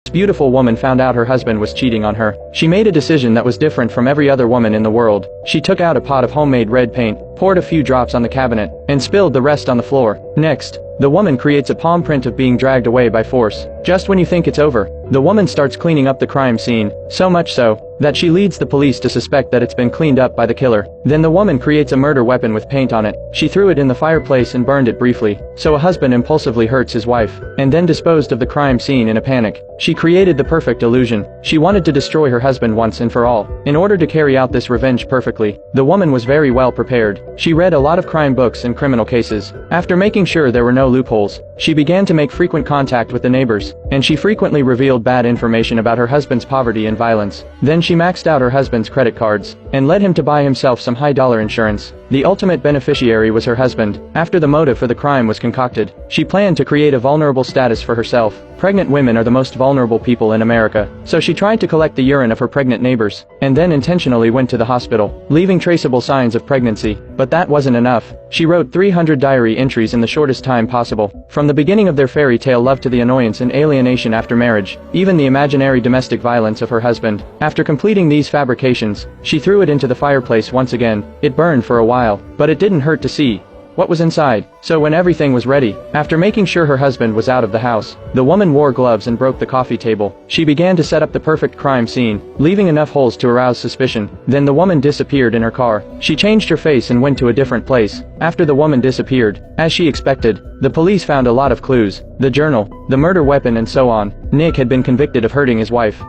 This beautiful woman found out her husband was cheating on her. She made a decision that was different from every other woman in the world. She took out a pot of homemade red paint, poured a few drops on the cabinet, and spilled the rest on the floor. Next, the woman creates a palm print of being dragged away by force. Just when you think it's over, the woman starts cleaning up the crime scene, so much so that she leads the police to suspect that it's been cleaned up by the killer. Then the woman creates a murder weapon with paint on it. She threw it in the fireplace and burned it briefly, so a husband impulsively hurts his wife, and then disposed of the crime scene in a panic. She created the perfect illusion. She wanted to destroy her husband once and for all. In order to carry out this revenge perfectly, the woman was very well prepared. She read a lot of crime books and criminal cases. After making sure there were no loopholes, she began to make frequent contact with the neighbors, and she frequently revealed bad information about her husband's poverty and violence. Then she maxed out her husband's credit cards, and led him to buy himself some high-dollar insurance. The ultimate beneficiary was her husband. After the motive for the crime was concocted, she planned to create a vulnerable status for herself. Pregnant women are the most vulnerable people in America, so she tried to collect the urine of her pregnant neighbors, and then intentionally went to the hospital, leaving traceable signs of pregnancy. But that wasn't enough. She wrote 300 diary entries in the shortest time possible. From the beginning of their fairy tale love to the annoyance and alienation after marriage, even the imaginary domestic violence of her husband. After completing these fabrications, she threw it into the fireplace once again. It burned for a while, but it didn't hurt to see what was inside. So when everything was ready, after making sure her husband was out of the house, the woman wore gloves and broke the coffee table. She began to set up the perfect crime scene, leaving enough holes to arouse suspicion. Then the woman disappeared in her car. She changed her face and went to a different place. After the woman disappeared, as she expected, the police found a lot of clues: the journal, the murder weapon, and so on. Nick had been convicted of hurting his wife.